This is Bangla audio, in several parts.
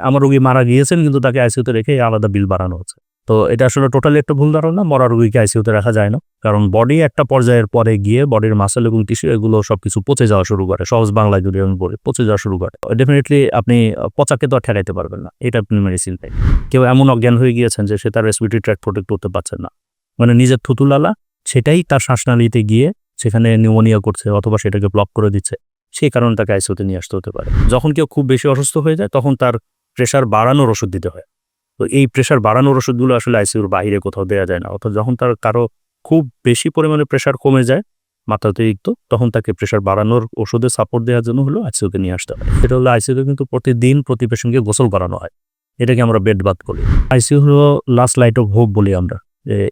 আমার রোগী মারা গিয়েছেন কিন্তু তাকে আইসিইউতে রেখে আলাদা বিল বাড়ানো হচ্ছে। তো এটা আসলে টোটালি একটা ভুল ধারণা। মরা রোগীকে আইসিইউতে রাখা যায় না। কারণ বডি একটা পর্যায়ের পরে গিয়ে বডির মাসল এবং টিস্যু এগুলো সবকিছু পচে যাওয়া শুরু করে। সহজ বাংলায় যদি আমি বলি, পচে যাওয়া শুরু করে। ডেফিনিটলি আপনি পচাকে তো আর ঠেকাইতে পারবেন না। এটা আপনি মেডিসিন দেয়। কেউ এমন অজ্ঞান হয়ে গিয়েছেন যে সে তার রেসপিরেটরি ট্র্যাক্ট প্রোটেক্ট করতে পারছেন না। মানে নিজের থুতুলালা সেটাই তার শ্বাসনালীতে গিয়ে সেখানে নিউমোনিয়া করছে অথবা সেটাকে ব্লক করে দিচ্ছে। সেই কারণে তাকে আইসিইউতে নিয়ে আসতে হতে পারে। যখন কেউ খুব বেশি অসুস্থ হয়ে যায় তখন তার প্রেশার বাড়ানোর ওষুধ দিতে হয়। তো এই প্রেশার বাড়ানোর ওষুধগুলো আসলে আইসিইউর বাইরে কোথাও দেয়া যায় না। অর্থাৎ যখন তার কারো খুব বেশি পরিমাণে প্রেশার কমে যায়, মাত্রাতিরিক্ত, তখন তাকে প্রেশার বাড়ানোর ওষুধে সাপোর্ট দেওয়ার জন্য হলো আইসিইউতে নিয়ে আসতে হয়। সেটা হলো আইসিইউতে কিন্তু প্রতিদিন প্রতি পেশেন্টকে গোসল করানো হয়। এটাকে আমরা বেড বাথ বলি। আইসিইউ হলো লাস্ট লাইট অফ হোপ বলি আমরা।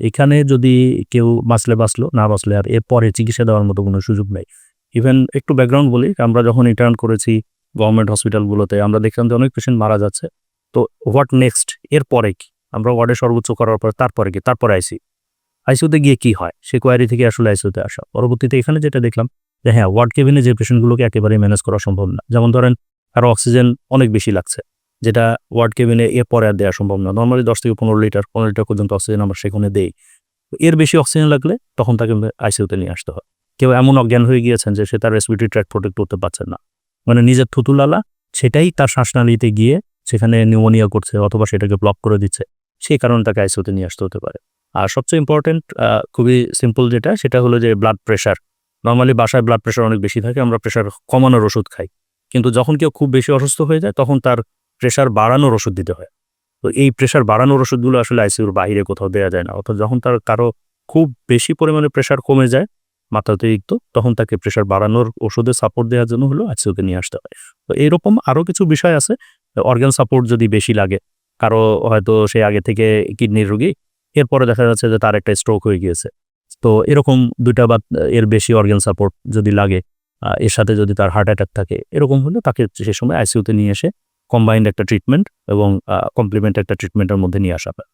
এখানে যদি কেউ বাঁচলে বাঁচলো, না বাঁচলে আর এরপরে চিকিৎসা দেওয়ার মতো কোনো সুযোগ নেই। ইভেন একটু ব্যাকগ্রাউন্ড বলি, আমরা যখন ইন্টার্ন করেছি গভর্নমেন্ট হসপিটালগুলোতে আমরা দেখলাম যে অনেক পেশেন্ট মারা যাচ্ছে। তো হোয়াট নেক্সট? এরপরে কি? আমরা ওয়ার্ডে সর্বোচ্চ করার পর তারপরে কি? তারপরে আইসিইউতে গিয়ে কি হয়? সে কোয়ারি থেকে আসলে আইসিইউতে আসা। পরবর্তীতে এখানে যেটা দেখলাম যে হ্যাঁ, ওয়ার্ড কেবিনে যে পেশেন্টগুলোকে একেবারেই ম্যানেজ করা সম্ভব না। যেমন ধরেন কারো অক্সিজেন অনেক বেশি লাগছে, যেটা ওয়ার্ড কেবিনে এরপরে আর দেওয়া সম্ভব না। নরমালি 10 থেকে 15 লিটার পর্যন্ত অক্সিজেন আমরা সেখানে দেই। এর বেশি অক্সিজেন লাগলে তখন তাকে আইসিইউতে নিয়ে আসতে হয়। কেউ এমন অজ্ঞান হয়ে গিয়েছেন যে সে তার রেসপিরেটরি ট্র্যাক্ট প্রোটেক্ট করতে পারছেন না। মানে নিজের থুতুলালা সেটাই তার শ্বাসনালীতে গিয়ে সেখানে নিউমোনিয়া করছে অথবা সেটাকে ব্লক করে দিচ্ছে। সেই কারণে তাকে আইসিইউতে নিয়ে আসতে হতে পারে। আর সবচেয়ে ইম্পর্টেন্ট খুবই সিম্পল যেটা, সেটা হলো যে ব্লাড প্রেশার। নরমালি বাসায় ব্লাড প্রেশার অনেক বেশি থাকে, আমরা প্রেশার কমানোর ওষুধ খাই। কিন্তু যখন কেউ খুব বেশি অসুস্থ হয়ে যায় তখন তার প্রেশার বাড়ানোর ওষুধ দিতে হয়। তো এই প্রেশার বাড়ানোর ওষুধগুলো আসলে আইসিইউর বাইরে কোথাও দেয়া যায় না। অর্থাৎ যখন তার কারো খুব বেশি পরিমাণে প্রেশার কমে যায়, মাত্রাতিরিক্ত, তখন তাকে প্রেশার বাড়ানোর ওষুধে সাপোর্ট দেওয়ার জন্য হলো আইসিইউতে নিয়ে আসতে হয়। তো এরকম আরো কিছু বিষয় আছে। অর্গান সাপোর্ট যদি বেশি লাগে, কারো হয়তো সে আগে থেকে কিডনির রোগী, এরপরে দেখা যাচ্ছে যে তার একটা স্ট্রোক হয়ে গিয়েছে। তো এরকম ২ টা বা এর বেশি অর্গান সাপোর্ট যদি লাগে, এর সাথে যদি তার হার্ট অ্যাটাক থাকে, এরকম হলে তাকে সে সময় আইসিইউতে নিয়ে এসে কম্বাইন্ড একটা ট্রিটমেন্ট এবং কমপ্লিমেন্ট একটা ট্রিটমেন্টের মধ্যে নিয়ে আসা হয়।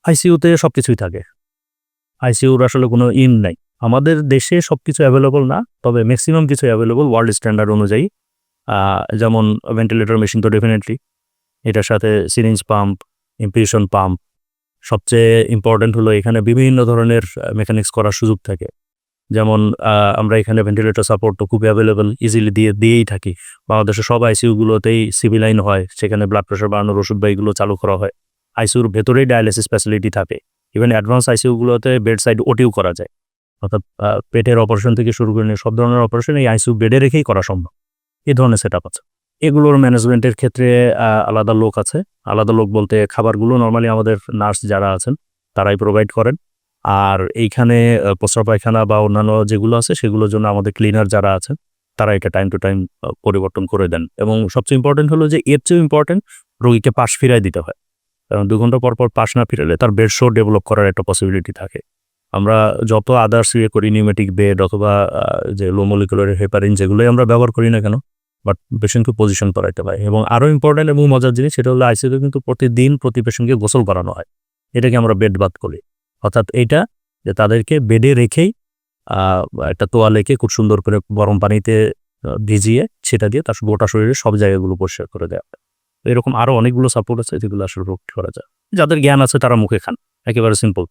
আইসিইউতে সবকিছুই থাকে। আইসিইউর আসলে কোনো নাই। আমাদের দেশে সবকিছু এভেইলেবল না, তবে মেক্সিমাম কিছু এভেইলেবল ওয়ার্ল্ড স্ট্যান্ডার্ড অনুযায়ী। যেমন ভেন্টিলেটর মেশিন তো ডেফিনিটলি, এটার সাথে সিরিঞ্জ পাম্প, ইনফিউশন পাম্প। সবচেয়ে ইম্পর্টেন্ট হলো এখানে বিভিন্ন ধরনের মেকানিক্স করার সুযোগ থাকে। যেমন আমরা এখানে ভেন্টিলেটর সাপোর্ট তো খুবই অ্যাভেলেবল, ইজিলি দিয়েই থাকি। বাংলাদেশের সব আইসিইউগুলোতেই সিভিলাইন হয়, সেখানে ব্লাড প্রেশার বাড়ানোর ওষুধ বা এগুলো চালু করা হয়। আইসিইউর ভেতরেই ডায়ালিসিস ফ্যাসিলিটি থাকে। ইভেন অ্যাডভান্স আইসিইউগুলোতে বেড সাইড ওটিও করা যায়। অর্থাৎ পেটের অপারেশন থেকে শুরু করে নিয়ে সব ধরনের অপারেশন এই আইসিইউ বেডে রেখেই করা সম্ভব। এই ধরনের সেটআপ আছে। এগুলোর ম্যানেজমেন্টের ক্ষেত্রে আলাদা লোক আছে। আলাদা লোক বলতে খাবারগুলো নরমালি আমাদের নার্স যারা আছেন তারাই প্রোভাইড করেন। আর এইখানে প্রস্রাব পায়খানা বা অন্যান্য যেগুলো আছে সেগুলোর জন্য আমাদের ক্লিনার যারা আছেন তারা এটা টাইম টু টাইম পরিবর্তন করে দেন। এবং সবচেয়ে ইম্পর্টেন্ট হলো যে এর চেয়েও ইম্পর্টেন্ট, রোগীকে পাশ ফিরায় দিতে হয়। কারণ ২ ঘন্টা পর পাশ না ফিরালে তার বেড শো ডেভেলপ করার একটা পসিবিলিটি থাকে। আমরা যত আদার্স করি, নিউমেটিক বেড অথবা যে লো মলিকুলার হেপারিন যেগুলোই আমরা ব্যবহার করি না কেন, বাট পেশেন্টকে পজিশন করাইতে হয়। এবং আরো ইম্পর্টেন্ট এবং মজার জিনিস সেটা হলো আইসিইউতে কিন্তু প্রতিদিন প্রতি পেশেন্টকে গোসল করানো হয়। এটাকে আমরা বেড বাথ বলি। অর্থাৎ এইটা যে তাদেরকে বেডে রেখেই একটা তোয়ালেকে খুব সুন্দর করে গরম পানিতে ভিজিয়ে সেটা দিয়ে তার গোটা শরীরে সব জায়গাগুলো পরিষ্কার করে দেওয়া হয়। তো এরকম আরো অনেকগুলো সাপোর্ট আছে যেগুলো আসলে প্রোভাইড করা যায়। যাদের জ্ঞান আছে তারা মুখে খান, একেবারে সিম্পল।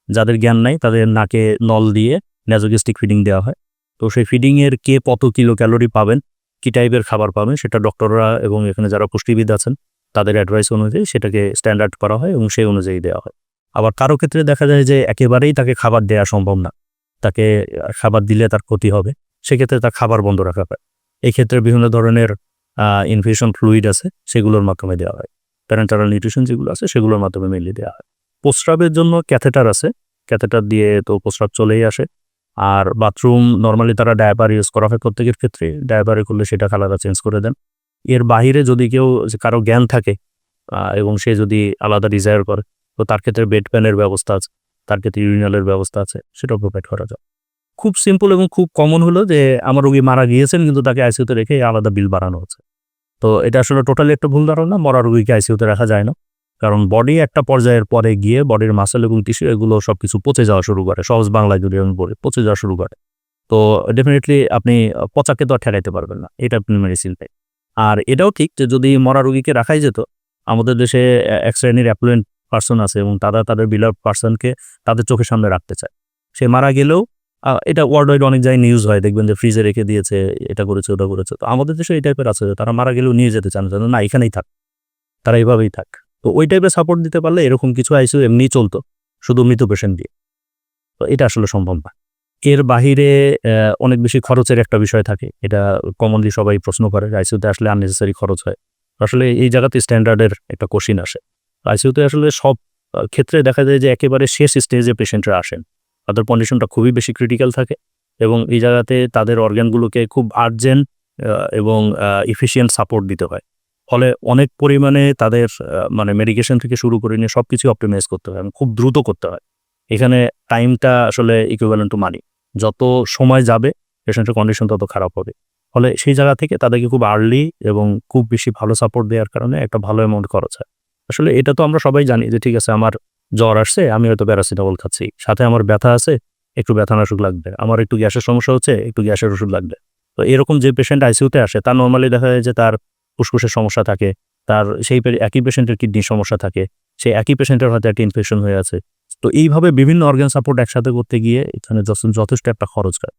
যাদের জ্ঞান নাই তাদের নাকে নল দিয়ে ন্যাজোগ্যাস্ট্রিক ফিডিং দেওয়া হয়। তো সেই ফিডিং এর কে কত কিলো ক্যালোরি পাবেন, কি টাইপের খাবার পাবেন, সেটা ডক্টররা এবং এখানে যারা পুষ্টিবিদ আছেন তাদের অ্যাডভাইস অনুযায়ী সেটাকে স্ট্যান্ডার্ড করা হয় এবং সেই অনুযায়ী দেওয়া হয়। আবার কারো ক্ষেত্রে দেখা যায় যে একেবারেই তাকে খাবার দেওয়া সম্ভব না, তাকে খাবার দিলে তার ক্ষতি হবে, সেক্ষেত্রে তার খাবার বন্ধ রাখা হয়। এই ক্ষেত্রে বিভিন্ন ধরনের ইনফিউশন ফ্লুইড আছে, সেগুলোর মাধ্যমে দেওয়া হয়। প্যারেন্টারাল নিউট্রিশন যেগুলো আছে সেগুলোর মাধ্যমে মেনলি দেওয়া হয়। প্রস্রাবের জন্য ক্যাথেটার আছে, ক্যাথেটার দিয়ে তো প্রস্রাব চলেই আসে। আর বাথরুম নরমালি তারা ডায়াপার ইউজ করা হয় প্রত্যেকের ক্ষেত্রে, ডায়াপারে করলে সেটা আলাদা চেঞ্জ করে দেন। এর বাহিরে যদি কেউ কারো জ্ঞান থাকে এবং সে যদি আলাদা ডিজায়ার করে, তো তার ক্ষেত্রে বেড প্যানের ব্যবস্থা আছে, তার ক্ষেত্রে ইউরিনালের ব্যবস্থা আছে, সেটাও প্রোভাইড করা যায়। খুব সিম্পল এবং খুব কমন হলো যে আমার রোগী মারা গিয়েছেন কিন্তু তাকে আইসিইউতে রেখে আলাদা বিল বাড়ানো হচ্ছে। তো এটা আসলে টোটালি একটা ভুল ধারণা। মরা রোগীকে আইসিইউতে রাখা যায় না। কারণ বডি একটা পর্যায়ের পরে গিয়ে বডির মাসল এবং টিস্যু এগুলো সবকিছু পচে যাওয়া শুরু করে। সহজ বাংলায় যদি আমি বলি, পচে যাওয়া শুরু করে। তো ডেফিনিটলি আপনি পচাকে তো আর ঠেকাইতে পারবেন না। এটা আপনি মেডিসিন দেয়। আর এটাও ঠিক যে যদি মরা রোগীকে রাখাই যেত, আমাদের দেশে এক শ্রেণীর অ্যাপ্লুয়েন্ট পার্সন আছে এবং তারা তাদের বিলাভ পার্সনকে তাদের চোখের সামনে রাখতে চায়। সে মারা গেলেও এটা ওয়ার্ল্ড ওয়াইড অনেক জায়গায় নিউজ হয়, দেখবেন যে ফ্রিজে রেখে দিয়েছে, এটা করেছে, ওটা করেছে। তো আমাদের দেশে এই টাইপের আছে, তারা মারা গেলেও নিয়ে যেতে চান না, এখানেই থাক, তারা এইভাবেই থাক। তো ওই টাইপের সাপোর্ট দিতে পারলে এরকম কিছু আইসিইউ এমনিই চলতো শুধু মৃত পেশেন্ট দিয়ে। তো এটা আসলে সম্ভব না। এর বাহিরে অনেক বেশি খরচের একটা বিষয় থাকে, এটা কমনলি সবাই প্রশ্ন করে, আইসিইউতে আসলে আননেসেসারি খরচ হয়। আসলে এই জায়গাতে স্ট্যান্ডার্ডের একটা কোশ্চিন আসে। আইসিইউতে আসলে সব ক্ষেত্রে দেখা যায় যে একেবারে শেষ স্টেজে পেশেন্টরা আসেন, তাদের কন্ডিশনটা খুবই বেশি ক্রিটিক্যাল থাকে এবং এই জায়গাতে তাদের অর্গানগুলোকে খুব আর্জেন্ট এবং ইফিশিয়েন্ট সাপোর্ট দিতে হয়। ফলে অনেক পরিমাণে তাদের মানে মেডিকেশন থেকে শুরু করে নিয়ে সব কিছু অপটিমাইজ করতে হয় এবং খুব দ্রুত করতে হয়। এখানে টাইমটা আসলে ইকুইভ্যালেন্ট টু মানি। যত সময় যাবে পেশেন্টের কন্ডিশন তত খারাপ হবে। ফলে সেই জায়গা থেকে তাদেরকে খুব আর্লি এবং খুব বেশি ভালো সাপোর্ট দেওয়ার কারণে একটা ভালো অ্যামাউন্ট খরচ হয়। আসলে এটা তো আমরা সবাই জানি যে ঠিক আছে, আমার জ্বর আসছে, আমি হয়তো প্যারাসিটামল খাচ্ছি, সাথে আমার ব্যথা আছে, একটু ব্যথানাশক লাগবে, আমার একটু গ্যাসের সমস্যা হচ্ছে, একটু গ্যাসের ওষুধ লাগবে। তো এরকম যে পেশেন্ট আইসিইউতে আসে তার নর্মালি দেখা যায় যে তার ফুসফুসের সমস্যা থাকে, তার সেই একই পেশেন্টের কিডনির সমস্যা থাকে, সেই একই পেশেন্টের হয়তো একটা ইনফেকশন হয়ে আছে। তো এইভাবে বিভিন্ন অর্গান সাপোর্ট একসাথে করতে গিয়ে এখানে যথেষ্ট একটা খরচ হয়।